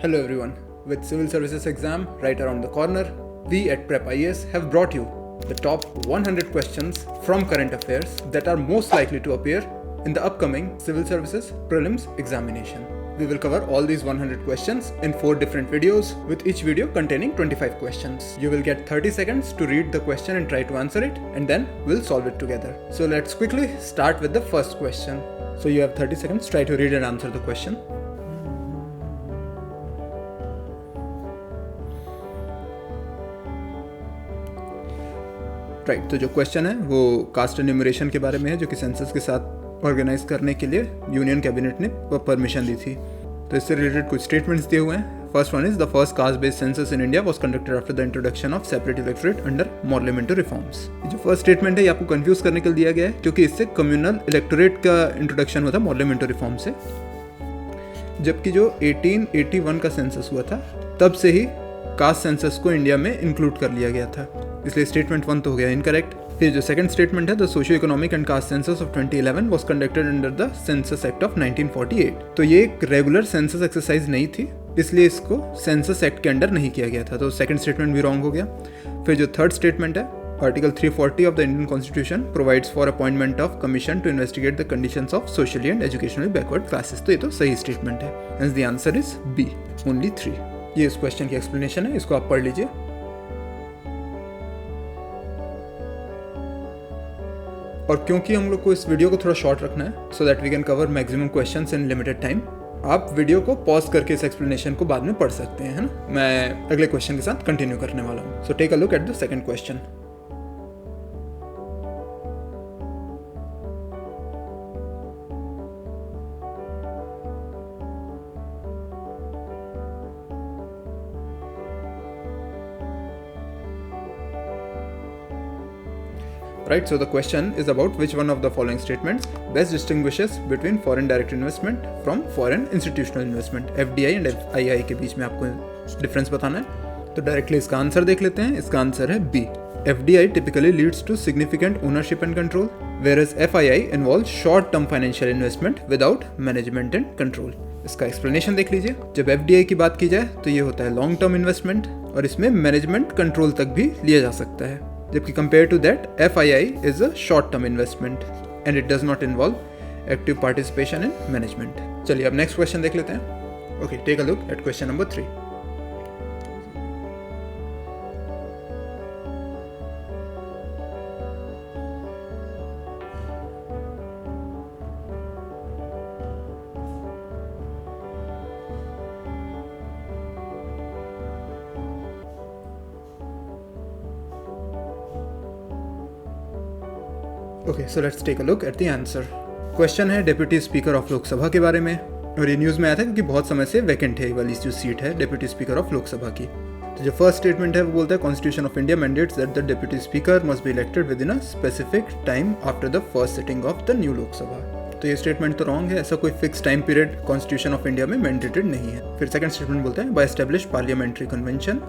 Hello everyone. With Civil Services exam right around the corner, we at Prep IAS have brought you the top 100 questions from current affairs that are most likely to appear in the upcoming Civil Services Prelims examination. We will cover all these 100 questions in 4 different videos, with each video containing 25 questions. You will get 30 seconds to read the question and try to answer it, and then we'll solve it together. So let's quickly start with the first question. So you have 30 seconds, try to read and answer the question. Right, तो जो question है वो cast enumeration के बारे में है, जो कि सेंसस के साथ ऑर्गेनाइज करने के लिए यूनियन कैबिनेट ने परमिशन दी थी। तो इससे रिलेटेड कुछ स्टेटमेंट्स दिए हुए हैं। First one is the first caste based census in India was conducted after the introduction of separate electorate under parliamentary reforms. जो फर्स्ट स्टेटमेंट है ये आपको कंफ्यूज करने के लिए दिया गया है, क्योंकि इससे कम्युनल इलेक्टोरेट का इंट्रोडक्शन हुआ था पार्लियामेंट्री रिफॉर्म से, जबकि जो 1881 का सेंसस हुआ था तब से ही कास्ट सेंसस को इंडिया में इंक्लूड कर लिया गया था। इसलिए स्टेटमेंट 1 तो हो गया इनकरेक्ट। फिर जो सेकंड स्टेटमेंट है, the socio economic and caste census of 2011 was conducted under the census act of 1948। तो ये एक रेगुलर सेंसस एक्सरसाइज नहीं थी, इसलिए इसको सेंसस एक्ट के अंडर नहीं किया गया था। तो सेकंड स्टेटमेंट भी रॉन्ग हो गया। फिर जो थर्ड स्टेटमेंट है, article 340 of the Indian constitution provides for appointment of commission to investigate the conditions of socially and educationally backward classes. तो ये तो सही स्टेटमेंट है। Hence the answer is B, only 3। ये इस क्वेश्चन की एक्सप्लेनेशन है, इसको आप पढ़ लीजिए। और क्योंकि हम लोग को इस वीडियो को थोड़ा शॉर्ट रखना है, so that we can cover maximum questions in limited time, आप वीडियो को पॉज करके इस एक्सप्लेनेशन को बाद में पढ़ सकते हैं, है ना। मैं अगले क्वेश्चन के साथ कंटिन्यू करने वाला हूँ। So take a look at the second question. Right, so the question is about which one of the following statements best distinguishes between foreign direct investment from foreign institutional investment। FDI and FII के बीच में आपको difference बताना है। तो directly इसका आंसर देख लेते हैं। इसका आंसर है B. FDI typically leads to significant ownership and control, whereas FII involves short-term financial investment without management and control। इसका एक्सप्लेनेशन देख लीजिए। जब FDI की बात की जाए तो ये होता है लॉन्ग टर्म इन्वेस्टमेंट, और इसमें मैनेजमेंट कंट्रोल तक भी लिया जा सकता है, जबकि compare to that FII is a short term investment and it does not involve active participation in management. चलिए अब नेक्स्ट क्वेश्चन देख लेते हैं। Okay, take a look at question number 3। Okay, so let's take a look at the answer. Question है deputy speaker of Lok Sabha के बारे में, और ये न्यूज़ में आया था क्योंकि बहुत समय से वैकेंट है ये वाली जो सीट है डेप्यूटी स्पीकर ऑफ लोकसभा की। तो जो फर्स्ट स्टेटमेंट है वो बोलता है constitution of India mandates that the deputy speaker must be elected within a specific time after the first sitting of the new Lok Sabha. तो ये स्टेटमेंट तो रॉन्ग है, ऐसा कोई fix time period constitution of India में mandated नहीं है। फिर सेकंड स्टेटमेंट बोलता है by establish parliamentary convention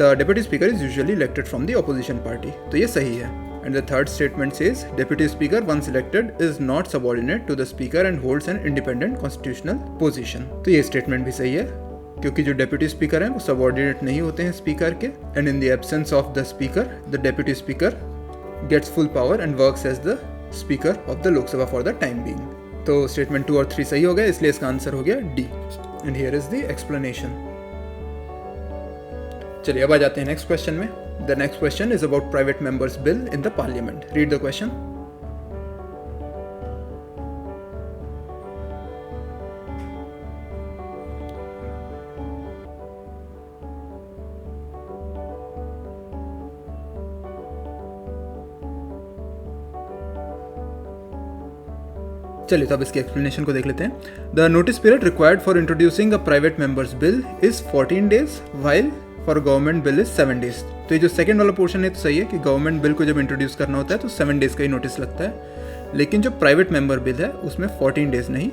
the deputy speaker is usually elected from the opposition party. तो ये सही है। And the third statement says deputy speaker once elected is not subordinate to the speaker and holds an independent constitutional position। तो ये statement भी सही है, क्योंकि जो डेप्यूटी स्पीकर हैं वो सबऑर्डिनेट नहीं होते हैं स्पीकर के, and in the absence of the speaker the deputy speaker gets full power and works as the speaker of the Lok Sabha for the time being. तो स्टेटमेंट 2 और 3 सही हो गए, इसलिए इसका आंसर हो गया D, and here is the explanation. चलिए अब आ जाते हैं नेक्स्ट क्वेश्चन में। The next question is about private members bill in the parliament. Read the question. चलिए तो अब इसके एक्सप्लेनेशन को देख लेते हैं। The notice period required for introducing a private members bill is 14 days while for government bill is 7 days। तो ये जो सेकंड वाला पोर्शन है तो सही है कि गवर्नमेंट बिल को जब इंट्रोड्यूस करना होता है तो 7 days का ही नोटिस लगता है, लेकिन जो प्राइवेट मेंबर बिल है उसमें 14 days नहीं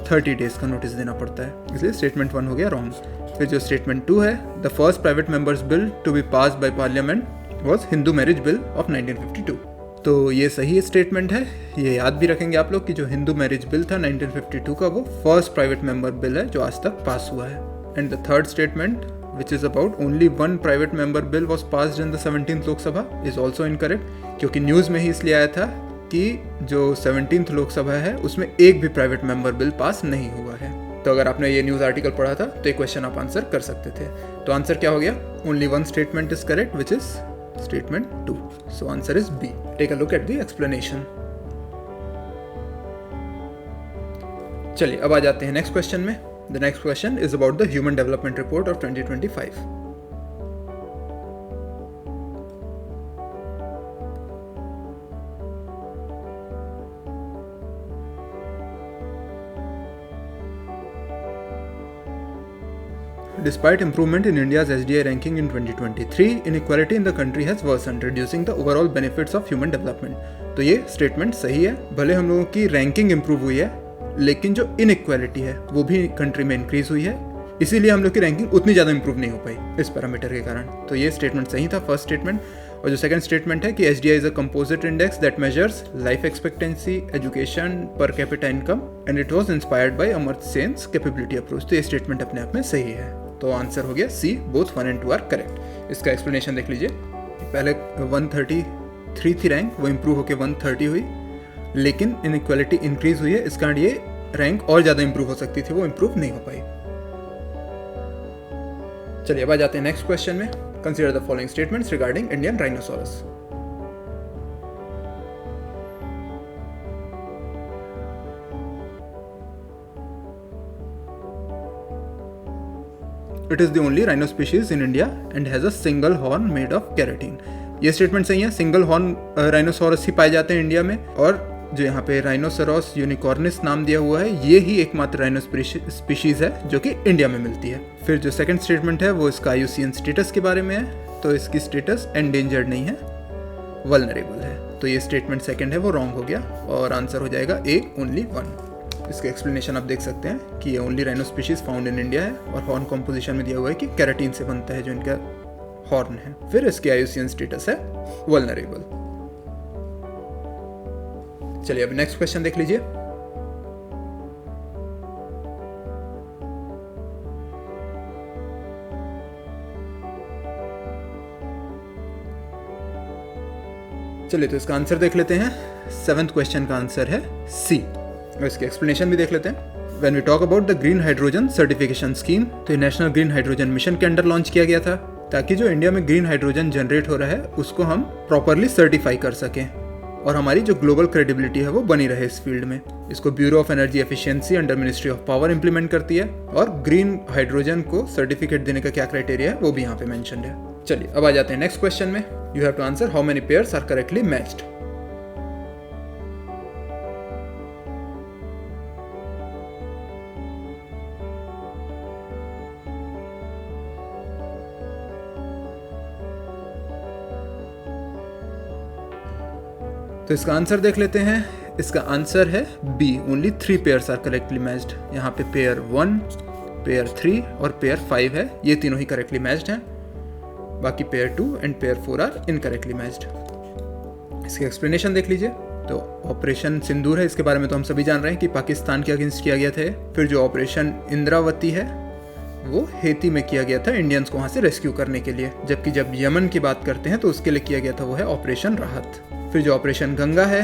30 days का नोटिस देना पड़ता है, इसलिए स्टेटमेंट 1 हो गया रॉन्ग। फिर जो स्टेटमेंट 2 है, the first private members bill to be passed by parliament was Hindu marriage bill of 1952। तो ये सही स्टेटमेंट है। ये याद भी रखेंगे आप लोग कि जो हिंदू मैरिज बिल था 1952 का, वो फर्स्ट प्राइवेट मेंबर बिल है जो आज तक पास हुआ है। And the third statement which is about only one private member bill was passed in the 17th लोक सभा is also incorrect, क्योंकि न्यूज़ में ही इसलिए आया था कि जो 17th लोक सभा है उसमें एक भी प्राइवेट मेंबर बिल पास नहीं हुआ है। तो अगर आपने ये न्यूज़ आर्टिकल पढ़ा था तो ये क्वेश्चन आप आंसर कर सकते थे। तो आंसर क्या हो गया? Only one statement is correct which is statement 2। So answer is B. Take a look at the explanation. चलिए अब आ जाते हैं नेक्स्ट क्वेश्चन में। The next question is about the Human Development Report of 2025. Despite improvement in India's SDI ranking in 2023, inequality in the country has worsened, reducing the overall benefits of human development. तो ये statement सही है। भले हम लोगों की ranking improve हुई है, लेकिन जो इनइक्वालिटी है वो भी कंट्री में इंक्रीज हुई है, इसीलिए हम लोग की रैंकिंग उतनी ज़्यादा इंप्रूव नहीं हो पाई इस पैरामीटर के कारण। तो ये स्टेटमेंट सही था, फर्स्ट स्टेटमेंट। और जो सेकंड स्टेटमेंट है कि SDI is a composite index that measures life expectancy, education, per capita income and it was inspired by Amartya sense capability approach. तो ये स्टेटमेंट अपने आप में सही है। तो आंसर हो गया सी, बोथ 1 and 2 आर करेक्ट। इसका एक्सप्लेनेशन देख लीजिए। पहले 133 थी रैंक, वो इंप्रूव होकर 130 हुई, लेकिन इनइक्वालिटी इंक्रीज हुई है, इस कारण ये रैंक और ज़्यादा इंप्रूव हो सकती थी, वो इंप्रूव नहीं हो पाई। चलिए अब आ जाते हैं नेक्स्ट क्वेश्चन में। Consider the following statements regarding Indian rhinoceros. It is the only rhino species in India and has a single horn made of keratin. ये स्टेटमेंट सही है। सिंगल हॉर्न राइनोसोरस ही पाए जाते हैं इंडिया में, और जो यहाँ पे राइनोसेरोस यूनिकॉर्निस नाम दिया हुआ है, ये ही एकमात्र राइनो स्पीशीज है जो कि इंडिया में मिलती है। फिर जो सेकंड स्टेटमेंट है वो इसका IUCN स्टेटस के बारे में है। तो इसकी स्टेटस एंडेंजर्ड नहीं है, वल्नरेबल है। तो ये स्टेटमेंट सेकंड है वो रॉन्ग हो गया, और आंसर हो जाएगा ए, ओनली 1। इसके एक्सप्लेनेशन आप देख सकते हैं कि ये only rhino species found in India है, और हॉर्न कॉम्पोजिशन में दिया हुआ है कि केराटिन से बनता है जो इनका हॉर्न है। फिर इसके IUCN स्टेटस है वल्नरेबल। चलिए अब नेक्स्ट क्वेश्चन देख लीजिए। चलिए तो इसका आंसर देख लेते हैं। 7th क्वेश्चन का आंसर है सी, और इसके एक्सप्लेनेशन भी देख लेते हैं। When we talk about the green hydrogen certification scheme, तो ये नेशनल ग्रीन हाइड्रोजन मिशन के अंडर लॉन्च किया गया था, ताकि जो इंडिया में ग्रीन हाइड्रोजन जनरेट हो रहा है उसको हम प्रॉपरली सर्टिफाई कर सकें, और हमारी जो ग्लोबल क्रेडिबिलिटी है वो बनी रहे इस फील्ड में। इसको bureau of energy efficiency under ministry of power implement करती है, और ग्रीन हाइड्रोजन को सर्टिफिकेट देने का क्या क्राइटेरिया है वो भी यहाँ पे मेंशन्ड है। चलिए अब आ जाते हैं नेक्स्ट क्वेश्चन में। You have to answer how many pairs are correctly matched. तो इसका आंसर देख लेते हैं। इसका आंसर है B, only 3 pairs are correctly matched. यहाँ पे पेयर 1, पेयर 3 और पेयर 5 है, ये तीनों ही करेक्टली मैच्ड हैं। बाकी pair 2 and pair 4 are incorrectly matched. इसके एक्सप्लेनेशन देख लीजिए। तो ऑपरेशन सिंदूर है, इसके बारे में तो हम सभी जान रहे हैं कि पाकिस्तान के अगेंस्ट किया गया था। फिर जो ऑपरेशन इंद्रावती है वो हेती में किया गया था इंडियंस को वहाँ से रेस्क्यू करने के लिए, जबकि जब यमन की बात करते हैं तो उसके लिए किया गया था वो है ऑपरेशन राहत। फिर जो ऑपरेशन गंगा है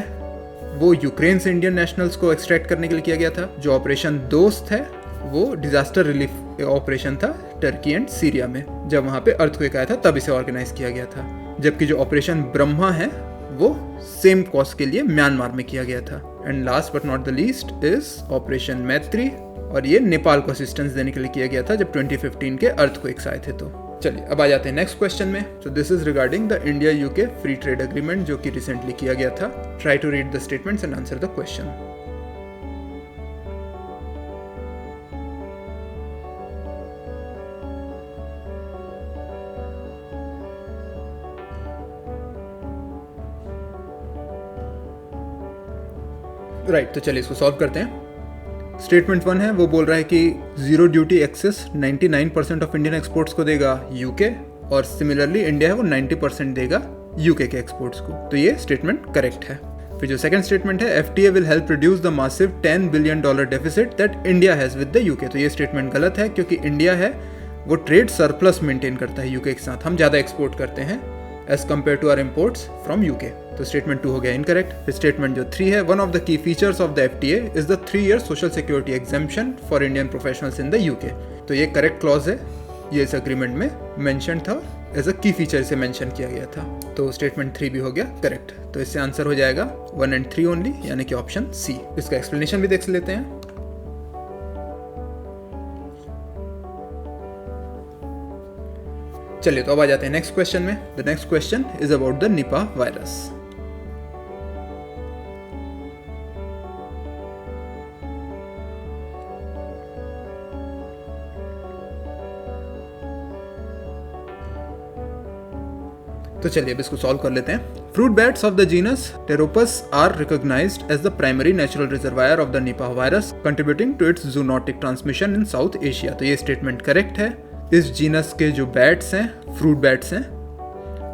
वो यूक्रेन से इंडियन नेशनल्स को एक्सट्रैक्ट करने के लिए किया गया था। जो ऑपरेशन दोस्त है वो डिजास्टर रिलीफ ऑपरेशन था टर्की एंड सीरिया में, जब वहाँ पे अर्थक्वेक आया था तब इसे ऑर्गेनाइज किया गया था। जबकि जो ऑपरेशन ब्रह्मा है वो सेम कॉज के लिए म्यांमार में किया गया था। And last but not the least is operation मैत्री, और ये नेपाल को असिस्टेंस देने के लिए किया गया था जब 2015 के अर्थक्वेक्स आए थे। तो चलिए अब आ जाते हैं नेक्स्ट क्वेश्चन में। तो this is regarding the India UK free trade agreement जो कि रिसेंटली किया गया था। Try to read the statements and answer the question. Right, तो चलिए इसको सॉल्व करते हैं। स्टेटमेंट 1 है वो बोल रहा है कि zero duty access 99% of Indian exports को देगा यूके, और सिमिलरली इंडिया है वो 90% देगा यूके के एक्सपोर्ट्स को। तो ये स्टेटमेंट करेक्ट है। फिर जो सेकंड स्टेटमेंट है, FTA will help reduce the massive $10 billion deficit that India has with the UK. तो ये स्टेटमेंट गलत है, क्योंकि इंडिया है वो ट्रेड सरप्लस मेंटेन करता है यूके के साथ, हम ज़्यादा एक्सपोर्ट करते हैं as compare to our imports from UK. तो स्टेटमेंट 2 हो गया इनकरेक्ट। फिर स्टेटमेंट जो 3 है, one of the key features of the FTA is the 3-year social security exemption for Indian professionals in the UK. तो ये करेक्ट क्लॉज है, ये इस अग्रीमेंट में मेंशन था, एज अ की फीचर से मेंशन किया गया था। तो स्टेटमेंट 3 भी हो गया करेक्ट। तो इससे आंसर हो जाएगा 1 and 3 ओनली, यानी कि ऑप्शन सी। इसका एक्सप्लेनेशन भी देख लेते हैं। चलिए तो अब आ जाते हैं नेक्स्ट क्वेश्चन में। The next question is about the Nipah virus. तो चलिए अब इसको सॉल्व कर लेते हैं। Fruit bats of the genus Pteropus are recognised as the primary natural reservoir of the Nipah virus, contributing to its zoonotic transmission in South Asia. तो ये statement correct है। इस जीनस के जो बैट्स हैं, फ्रूट बैट्स हैं,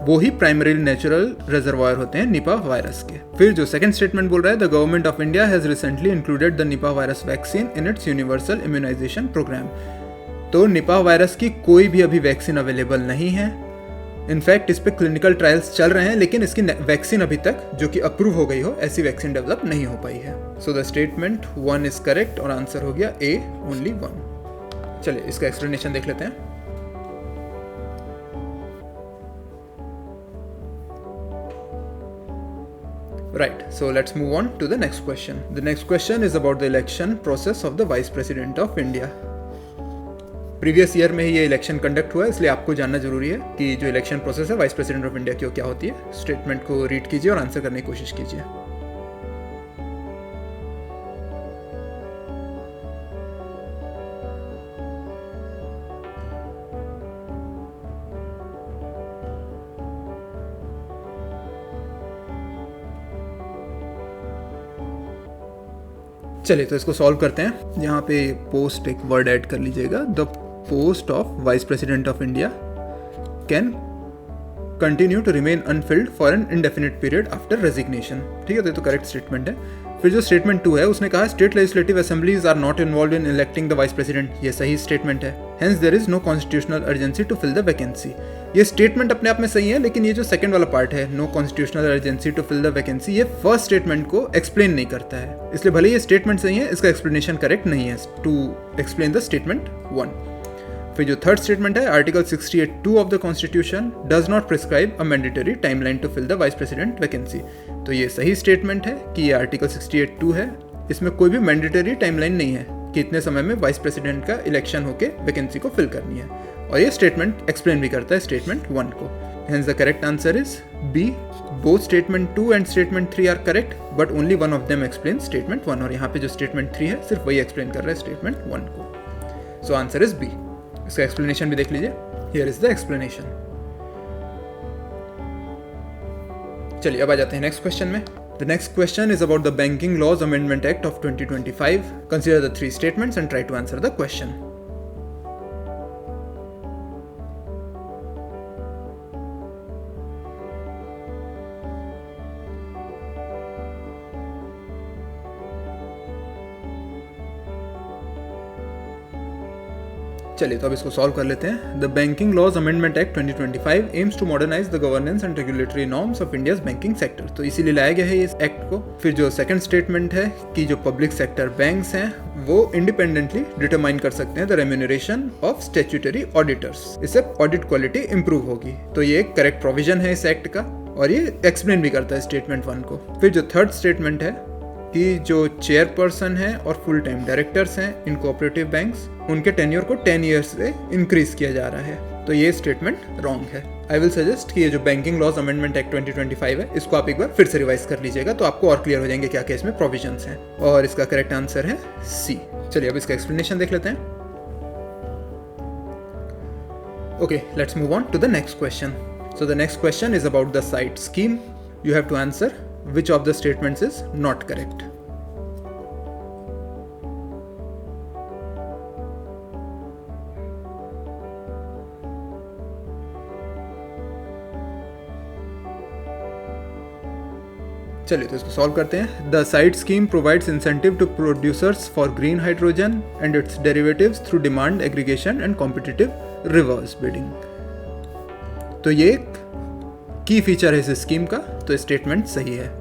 वो ही primary natural reservoir होते हैं निपा वायरस के। फिर जो सेकंड स्टेटमेंट बोल रहा है, the government of India has recently included the Nipah virus vaccine in its universal immunisation programme. तो निपा वायरस की कोई भी अभी वैक्सीन अवेलेबल नहीं है। इनफैक्ट इस पे क्लिनिकल ट्रायल्स चल रहे हैं, लेकिन इसकी वैक्सीन अभी तक जो कि अप्रूव हो गई हो, ऐसी वैक्सीन डेवलप नहीं हो पाई है। So the statement 1 is correct और आंसर हो गया ए, ओनली 1। चलिए इसका एक्सप्लेनेशन देख लेते हैं। Right, so let's move on to the next question. The next question is about the election process of the Vice President of India. Previous year में ही ये इलेक्शन कंडक्ट हुआ है, इसलिए आपको जानना जरूरी है कि जो इलेक्शन प्रोसेस है वाइस प्रेसिडेंट ऑफ इंडिया की वो क्या होती है। स्टेटमेंट को रीड कीजिए और आंसर करने की कोशिश कीजिए। चलिए तो इसको सॉल्व करते हैं। यहाँ पे पोस्ट एक वर्ड ऐड कर लीजिएगा, the post of vice president of India can continue to remain unfilled for an indefinite period after resignation. ठीक है, तो ये तो करेक्ट स्टेटमेंट है। फिर जो स्टेटमेंट 2 है, उसने कहा state legislative assemblies are not involve in electing the vice president. ये सही स्टेटमेंट है। Hence there is no constitutional urgency to fill the vacancy. ये स्टेटमेंट अपने आप में सही है, लेकिन ये जो सेकंड वाला पार्ट है, no constitutional urgency to fill the vacancy, ये फर्स्ट स्टेटमेंट को एक्सप्लेन नहीं करता है। इसलिए भले ये स्टेटमेंट सही है, इसका एक्सप्लेनेशन करेक्ट नहीं है टू एक्सप्लेन द स्टेटमेंट 1। फिर जो थर्ड स्टेटमेंट है, article 68(2) of the constitution does not prescribe a mandatory timeline to fill the vice president vacancy. तो ये सही स्टेटमेंट है कि ये आर्टिकल 68(2) है, इसमें कोई भी मैंडेटरी टाइमलाइन नहीं है कि इतने समय में वाइस प्रेसिडेंट का इलेक्शन होके वैकेंसी को फिल करनी है। और ये स्टेटमेंट एक्सप्लेन भी करता है स्टेटमेंट 1 को। Hence the correct answer is B. Both statement 2 and statement 3 are correct, but only one of them explain statement 1। और यहाँ पे जो स्टेटमेंट 3 है, सिर्फ वही एक्सप्लेन कर रहा है स्टेटमेंट 1 को। So answer is B. इसका एक्सप्लेनेशन भी देख लीजिए। Here is the explanation. चलिए अब आ जाते हैं नेक्स्ट क्वेश्चन में। The next question is about the Banking Laws Amendment Act of 2025. Consider the 3 statements and try to answer the question. चलिए तो अब इसको सॉल्व कर लेते हैं। The banking laws amendment act 2025 aims to modernise the governance and regulatory norms of India's banking sector. तो इसीलिए लाया गया है इस एक्ट को। फिर जो सेकंड स्टेटमेंट है कि जो पब्लिक सेक्टर बैंक्स हैं वो इंडिपेंडेंटली डिटरमाइन कर सकते हैं the remuneration of statutory auditors. इससे ऑडिट क्वालिटी इंप्रूव होगी। तो ये एक करेक्ट प्रोविजन है इस एक्ट का, और ये एक्सप्लेन भी करता है स्टेटमेंट 1 को। फिर जो थर्ड स्टेटमेंट है कि जो चेयरपर्सन है और फुल टाइम डायरेक्टर्स हैं इन कोऑपरेटिव बैंक्स, उनके टेन्योर को 10 ईयर्स से इंक्रीज किया जा रहा है। तो ये स्टेटमेंट रॉन्ग है। आई विल सजेस्ट कि ये जो बैंकिंग लॉज अमेंडमेंट एक्ट 2025 है, इसको आप एक बार फिर से रिवाइज कर लीजिएगा, तो आपको और क्लियर हो जाएंगे क्या क्या इसमें प्रोविजंस हैं। और इसका करेक्ट आंसर है सी। चलिए अब इसका एक्सप्लेनेशन देख लेते हैं। Okay, let's move on to the next question. So the next question is about the SIGHT scheme. You have to answer which of the statements is not correct. चलिए तो इसको सॉल्व करते हैं। The SIGHT scheme provides incentive to producers for green hydrogen and its derivatives through demand aggregation and competitive reverse bidding. तो ये एक की feature है इस स्कीम का, तो स्टेटमेंट सही है।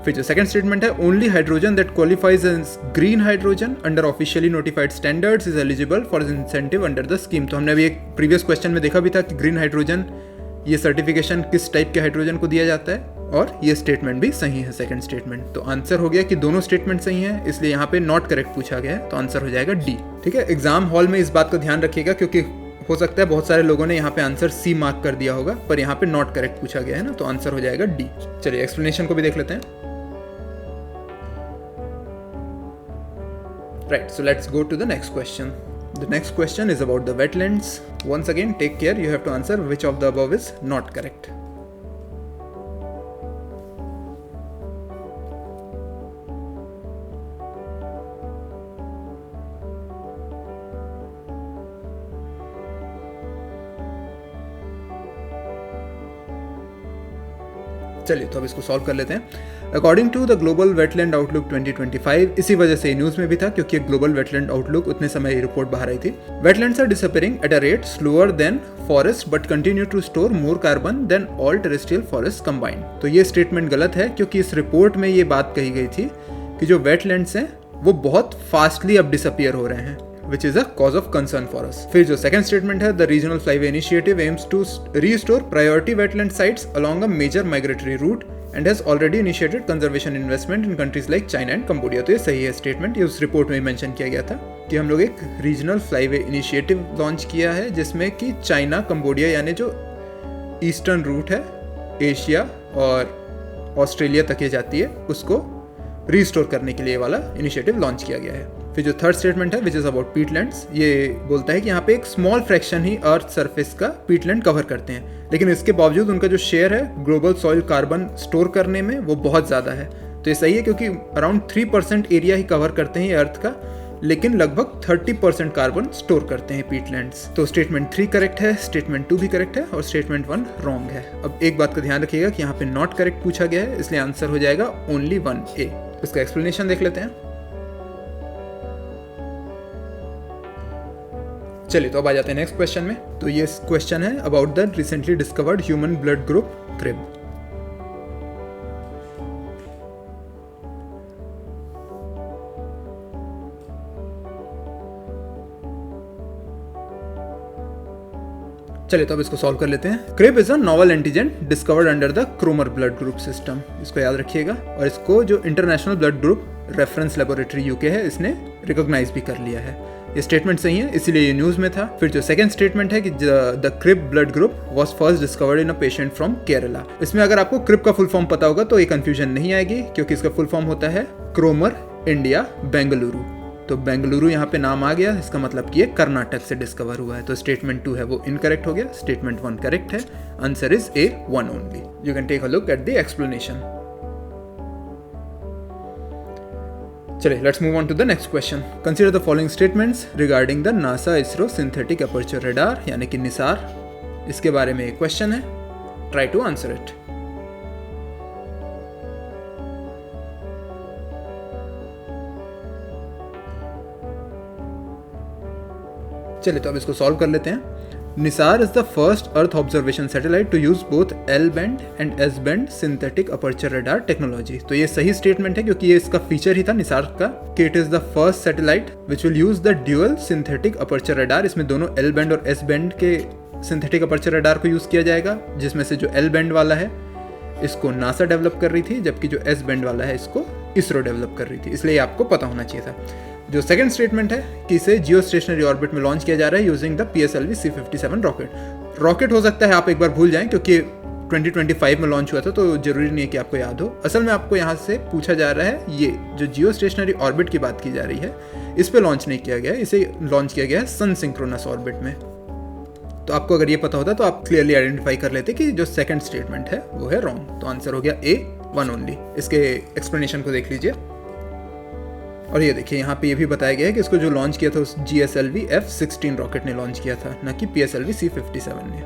फिर जो सेकंड स्टेटमेंट है, only hydrogen that qualifies as green hydrogen under officially notified standards is eligible for incentive under the scheme. तो हमने अभी एक प्रीवियस क्वेश्चन में देखा भी था कि ग्रीन हाइड्रोजन ये सर्टिफिकेशन किस टाइप के हाइड्रोजन को दिया जाता है, और ये स्टेटमेंट भी सही है सेकंड स्टेटमेंट। तो आंसर हो गया कि दोनों स्टेटमेंट सही हैं, इसलिए यहाँ पे नॉट करेक्ट पूछा गया है, तो आंसर हो जाएगा डी। ठीक है, एग्जाम हॉल में इस बात का ध्यान रखिएगा क्योंकि हो सकता है बहुत सारे लोगों ने यहाँ पे आंसर सी मार्क कर दिया होगा, पर यहाँ पे नॉट करेक्ट पूछा गया है ना, तो आंसर हो जाएगा डी। चलिए एक्सप्लेनेशन को भी देख लेते हैं। Right, so let's go to the next question. The next question is about the wetlands. Once again, take care, you have to answer which of the above is not correct. चलिए तो अब इसको solve कर लेते हैं। According to the global wetland outlook 2025, इसी वजह से न्यूज में भी था क्योंकि ग्लोबल वेटलैंड आउटलुक उतने समय रिपोर्ट बाहर आई थी। Wetlands are disappearing at a rate slower than forest but continue to store more carbon than all terrestrial forest combined. तो ये स्टेटमेंट गलत है क्योंकि इस रिपोर्ट में ये बात कही गई थी कि जो वेटलैंड्स हैं वो बहुत फास्टली अब डिसअपियर हो रहे हैं, which is a cause of concern for us. फिर जो second statement है, the regional flyway initiative aims to restore priority wetland sites along a major migratory route and has already initiated conservation investment in countries like China and Cambodia. तो ये सही है statement, ये उस report में mention किया गया था कि हम लोग एक रीजनल फ्लाईवे इनिशिएटिव लॉन्च किया है जिसमें कि चाइना, कंबोडिया यानी जो ईस्टर्न रूट है एशिया और ऑस्ट्रेलिया तक ये जाती है, उसको रिस्टोर करने के लिए वाला इनिशिएटिव लॉन्च किया गया है। फिर जो थर्ड स्टेटमेंट है विच इज़ अबाउट पीटलैंड्स, ये बोलता है कि यहाँ पे एक स्मॉल फ्रैक्शन ही अर्थ सरफेस का पीटलैंड कवर करते हैं, लेकिन इसके बावजूद उनका जो शेयर है ग्लोबल सॉइल कार्बन स्टोर करने में वो बहुत ज़्यादा है। तो ये सही है क्योंकि अराउंड 3% एरिया ही कवर करते हैं अर्थ का, लेकिन लगभग 30% कार्बन स्टोर करते हैं पीटलैंड्स। तो स्टेटमेंट 3 करेक्ट है, स्टेटमेंट 2 भी करेक्ट है और स्टेटमेंट 1 रॉन्ग है। अब एक बात का ध्यान रखिएगा कि यहाँ पे नॉट करेक्ट पूछा गया है, इसलिए आंसर हो जाएगा ओनली 1A। इसका एक्सप्लेनेशन देख लेते हैं। चलिए तो अब आ जाते हैं नेक्स्ट क्वेश्चन में। तो ये क्वेश्चन है about the recently discovered human blood group crib. चलिए तो अब इसको सॉल्व कर लेते हैं। Crib is a novel antigen discovered under the क्रोमर blood group system, इसको याद रखिएगा। और इसको जो international blood group reference laboratory UK है, इसने रिकॉग्नाइज भी कर लिया है। ये स्टेटमेंट सही है, इसीलिए ये न्यूज में था। फिर जो सेकंड स्टेटमेंट है कि the crib blood group was first discovered in a patient from Kerala. इसमें अगर आपको क्रिब का फुल फॉर्म पता होगा तो ये कंफ्यूजन नहीं आएगी क्योंकि इसका फुल फॉर्म होता है क्रोमर इंडिया बेंगलुरु। तो बेंगलुरु यहाँ पे नाम आ गया, इसका मतलब कि ये कर्नाटक से डिस्कवर हुआ है। तो स्टेटमेंट 2 है वो इनकरेक्ट हो गया, स्टेटमेंट 1 करेक्ट है। Answer is A1 only. You can take a look at the explanation. चलिए let's move on to the next question. Consider the following statements regarding the NASA ISRO synthetic aperture radar यानी कि निसार। इसके बारे में एक question है, try to answer it. चलिए तो अब इसको सॉल्व कर लेते हैं। NISAR is the first earth observation satellite to use both L band and S band synthetic aperture radar technology. तो ये सही स्टेटमेंट है क्योंकि ये इसका फीचर ही था निसार का कि it is the first satellite which will use the dual synthetic aperture radar. इसमें दोनों एल बैंड और एस बैंड के सिंथेटिक अपर्चर रेडार को यूज किया जाएगा, जिसमें से जो एल बैंड वाला है इसको नासा डेवलप कर रही थी, जबकि जो एस बैंड वाला है इसको इसरो डेवलप कर रही थी, इसलिए आपको पता होना चाहिए था। जो सेकंड स्टेटमेंट है कि इसे जियो स्टेशनरी ऑर्बिट में लॉन्च किया जा रहा है using the PSLV C57 rocket हो सकता है आप एक बार भूल जाएं क्योंकि 2025 में लॉन्च हुआ था, तो जरूरी नहीं है कि आपको याद हो। असल में आपको यहाँ से पूछा जा रहा है, ये जो जियो स्टेशनरी ऑर्बिट की बात की जा रही है इस पे लॉन्च नहीं किया गया, इसे लॉन्च किया गया है सन सिंक्रोनस ऑर्बिट में। तो आपको अगर ये पता होता तो आप क्लियरली आइडेंटिफाई कर लेते कि जो सेकंड स्टेटमेंट है वो है रॉन्ग। तो आंसर हो गया A1 ओनली। इसके एक्सप्लेनेशन को देख लीजिए। और ये देखिए यहाँ पे ये भी बताया गया है कि इसको जो लॉन्च किया था उस GSLV F-16 रॉकेट ने लॉन्च किया था, ना कि PSLV C57 ने।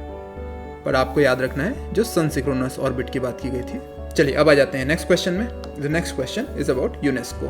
पर आपको याद रखना है जो सन सिंक्रोनस ऑर्बिट की बात की गई थी चलिए अब आ जाते हैं नेक्स्ट क्वेश्चन में। The next question is about UNESCO.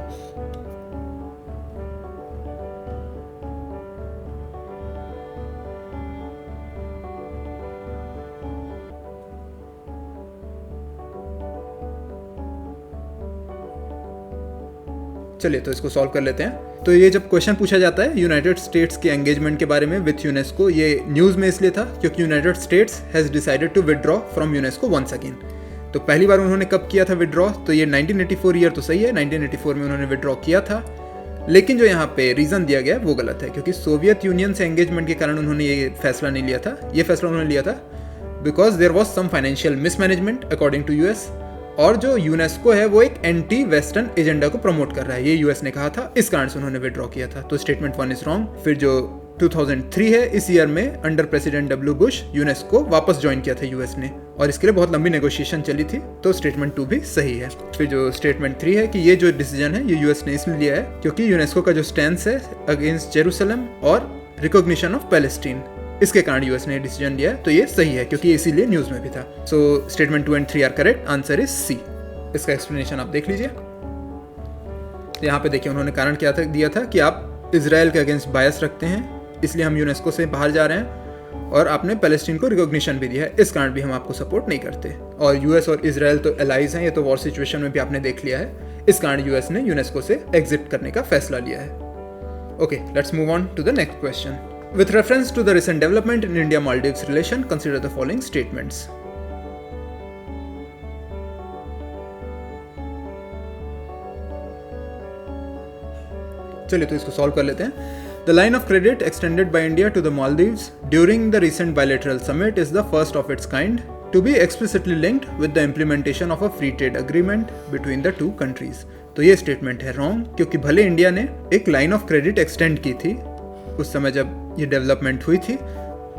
चलिए तो इसको सॉल्व कर लेते हैं। तो ये जब क्वेश्चन पूछा जाता है यूनाइटेड स्टेट्स के एंगेजमेंट के बारे में विथ यूनेस्को, ये न्यूज़ में इसलिए था क्योंकि United States has decided to withdraw from UNESCO once again. तो पहली बार उन्होंने कब किया था विदड्रॉ, तो ये 1984 ईयर तो सही है, 1984 में उन्होंने विदड्रॉ किया था। लेकिन जो यहाँ पे रीज़न दिया गया है वो गलत है, क्योंकि सोवियत यूनियन से एंगेजमेंट के कारण उन्होंने ये फैसला नहीं लिया था। ये फैसला उन्होंने लिया था because there was some financial mismanagement according to US, और जो यूनेस्को है वो एक एंटी वेस्टर्न एजेंडा को प्रमोट कर रहा है, ये यूएस ने कहा था, इस कारण से उन्होंने विड्रॉ किया था। तो स्टेटमेंट 1 इज रॉन्ग। फिर जो 2003 है, इस ईयर में under president W Bush UNESCO वापस ज्वाइन किया था यूएस ने, और इसके लिए बहुत लंबी नेगोशिएशन चली थी, तो स्टेटमेंट 2 भी सही है। फिर जो स्टेटमेंट 3 है कि ये जो डिसीजन है ये यूएस ने इसलिए लिया है क्योंकि यूनेस्को का जो स्टैंस है अगेंस्ट जेरूसलम और रिकॉग्निशन ऑफ पैलेस्टीन, इसके कारण यूएस ने डिसीजन लिया है। तो ये सही है क्योंकि इसीलिए न्यूज में भी था। So statement 2 and 3 are correct, answer is C. इसका एक्सप्लेनेशन आप देख लीजिए। यहाँ पे देखिए उन्होंने कारण क्या दिया था कि आप इजराइल के अगेंस्ट बायस रखते हैं, इसलिए हम यूनेस्को से बाहर जा रहे हैं, और आपने पैलेस्टीन को रिकॉग्निशन भी दिया है, इस कारण भी हम आपको सपोर्ट नहीं करते। और यूएस और इजराइल तो एलाइज हैं, ये तो वॉर सिचुएशन में भी आपने देख लिया है, इस कारण यूएस ने यूनेस्को से एग्जिट करने का फैसला लिया है। Okay, let's move on to the next question. With reference to the recent development in India-Maldives relation, consider the following statements. चलिए तो इसको सॉल्व कर लेते हैं। The line of credit extended by India to the Maldives during the recent bilateral summit is the first of its kind to be explicitly linked with the implementation of a free trade agreement between the two countries. तो ये statement है wrong, क्योंकि भले India ने एक line of credit extend की थी उस समय जब ये डेवलपमेंट हुई थी,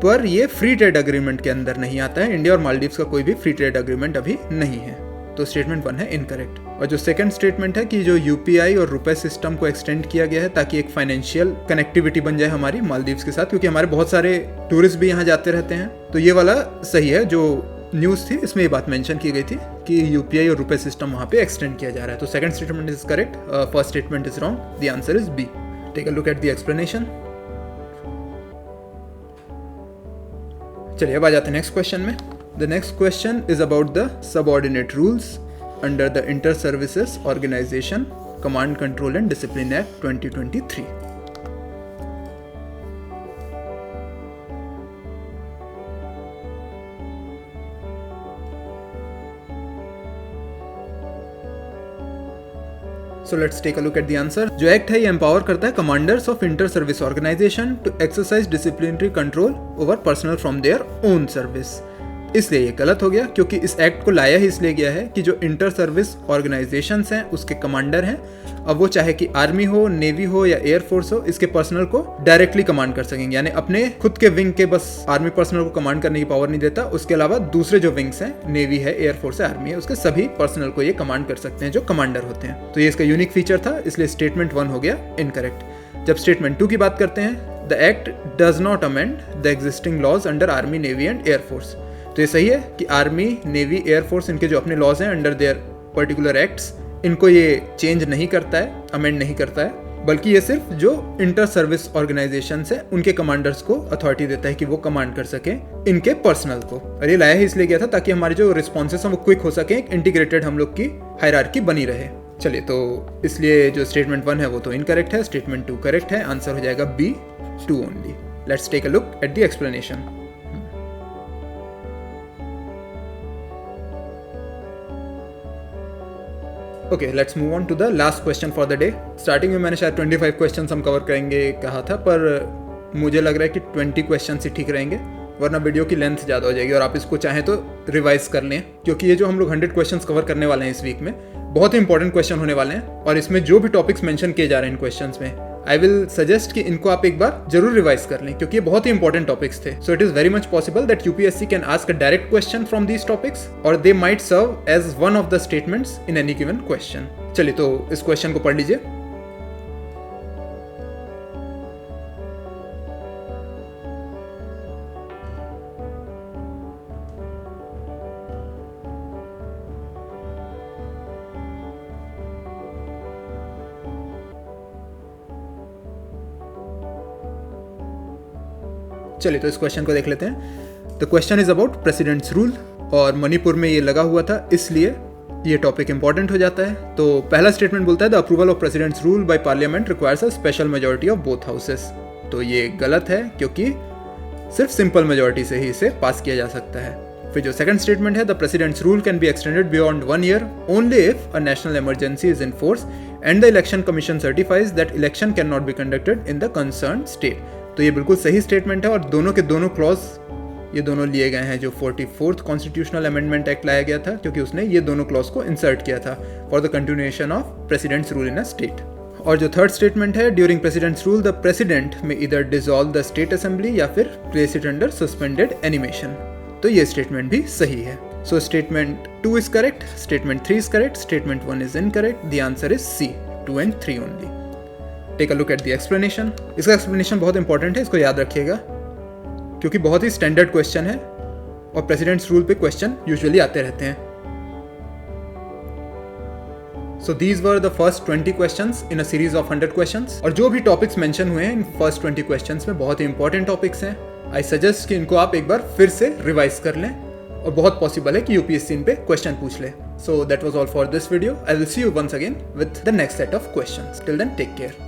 पर ये फ्री ट्रेड अग्रीमेंट के अंदर नहीं आता है। इंडिया और मालदीव्स का कोई भी फ्री ट्रेड अग्रीमेंट अभी नहीं है, तो स्टेटमेंट 1 है इनकरेक्ट। और जो सेकंड स्टेटमेंट है कि जो यूपीआई और रुपए सिस्टम को एक्सटेंड किया गया है ताकि एक फाइनेंशियल कनेक्टिविटी बन जाए हमारी मालदीव्स के साथ, क्योंकि हमारे बहुत सारे टूरिस्ट भी यहाँ जाते रहते हैं, तो ये वाला सही है। जो न्यूज़ थी इसमें ये बात मेंशन की गई थी कि यूपीआई और रुपए सिस्टम वहाँ पे एक्सटेंड किया जा रहा है। तो second statement is correct, first statement is wrong, the answer is B. Take a look at the explanation. चलिए अब आ जाते हैं नेक्स्ट क्वेश्चन में। The next question is about the subordinate rules under the inter services organisation command control and discipline act 2023। So let's take a look at the answer. जो act है ये empower करता है commanders of inter service organisation to exercise disciplinary control over personal from their own service. इसलिए ये गलत हो गया, क्योंकि इस एक्ट को लाया ही इसलिए गया है कि जो इंटर सर्विस ऑर्गेनाइजेशंस हैं उसके कमांडर हैं, अब वो चाहे कि आर्मी हो, नेवी हो या एयरफोर्स हो, इसके पर्सनल को डायरेक्टली कमांड कर सकेंगे। यानी अपने खुद के विंग के बस आर्मी पर्सनल को कमांड करने की पावर नहीं देता, उसके अलावा दूसरे जो विंग्स हैं, नेवी है, एयरफोर्स है, आर्मी है, उसके सभी पर्सनल को ये कमांड कर सकते हैं जो कमांडर होते हैं। तो ये इसका यूनिक फीचर था, इसलिए स्टेटमेंट 1 हो गया इनकरेक्ट। जब स्टेटमेंट 2 की बात करते हैं, the act does not amend the existing laws under army, navy and air force. तो ये सही है कि आर्मी, नेवी, एयरफोर्स, इनके जो अपने लॉज हैं अंडर देयर पर्टिकुलर एक्ट्स, इनको ये चेंज नहीं करता है, अमेंड नहीं करता है, बल्कि ये सिर्फ जो इंटर सर्विस ऑर्गेनाइजेशन है उनके कमांडर्स को अथॉरिटी देता है कि वो कमांड कर सके इनके पर्सनल को। और ये लाया ही इसलिए गया था ताकि हमारे जो रिस्पॉन्सेस हैं वो क्विक हो सके, एक इंटीग्रेटेड हम लोग की हायरार्की बनी रहे। चलिए तो इसलिए जो स्टेटमेंट 1 है वो तो इनकरेक्ट है, स्टेटमेंट 2 करेक्ट है, आंसर हो जाएगा B 2 only. Let's take a look at the explanation. Okay, let's move on to the last question for the day. Starting में मैंने शायद 25 क्वेश्चन हम कवर करेंगे कहा था, पर मुझे लग रहा है कि 20 क्वेश्चन ही ठीक रहेंगे, वरना वीडियो की लेंथ ज़्यादा हो जाएगी और आप इसको चाहें तो रिवाइज कर लें, क्योंकि ये जो हम लोग 100 क्वेश्चन कवर करने वाले हैं इस वीक में, बहुत ही इंपॉर्टेंट क्वेश्चन होने वाले हैं। और इसमें जो भी टॉपिक्स मेंशन किए जा रहे हैं इन क्वेश्चंस में, आई विल सजेस्ट कि इनको आप एक बार जरूर रिवाइज कर लें, क्योंकि ये बहुत ही इंपॉर्टेंट टॉपिक्स थे। So it is very much possible that UPSC can ask a direct question from these topics, और they might serve as one of the statements in any given question. चलिए तो इस क्वेश्चन को पढ़ लीजिए। चलिए तो इस क्वेश्चन को देख लेते हैं। The question is about presidents rule, और मणिपुर में ये लगा हुआ था, इसलिए ये टॉपिक इंपॉर्टेंट हो जाता है। तो पहला स्टेटमेंट बोलता है the approval of president's rule by parliament requires a special majority of both houses. तो ये गलत है, क्योंकि सिर्फ सिंपल मेजॉरिटी से ही इसे पास किया जा सकता है। फिर जो सेकंड स्टेटमेंट है, the presidents rule can be extended beyond 1 year only if a national emergency is in force and the election commission certifies that election can not be conducted in the concern state. तो ये बिल्कुल सही statement है, और दोनों के दोनों clause ये दोनों लिए गए हैं जो 44th कॉन्स्टिट्यूशनल अमेंडमेंट एक्ट लाया गया था, क्योंकि उसने ये दोनों क्लॉज को इंसर्ट किया था for the continuation of president's rule in a state. और जो थर्ड स्टेटमेंट है, during president's rule the president may either dissolve the state assembly या फिर place it under suspended animation. तो ये स्टेटमेंट भी सही है। So statement 2 is correct, statement 3 is correct, statement 1 is incorrect. The answer is C, 2 and 3 only. Take a look at the explanation. इसका explanation बहुत important है, इसको याद रखिएगा, क्योंकि बहुत ही स्टैंडर्ड क्वेश्चन है और प्रेसिडेंट्स रूल पे क्वेश्चन यूजुअली आते रहते हैं। So these were the first 20 questions in a series of 100 questions, और जो भी टॉपिक्स मेंशन हुए हैं इन फर्स्ट 20 क्वेश्चंस में बहुत ही इंपॉर्टेंट टॉपिक्स हैं। आई सजेस्ट कि इनको आप एक बार फिर से रिवाइज कर लें, और बहुत पॉसिबल है कि यूपीएससी इन पे क्वेश्चन पूछ ले। So that was all for this video. I will see you once again with the next set of questions. Till then, take care.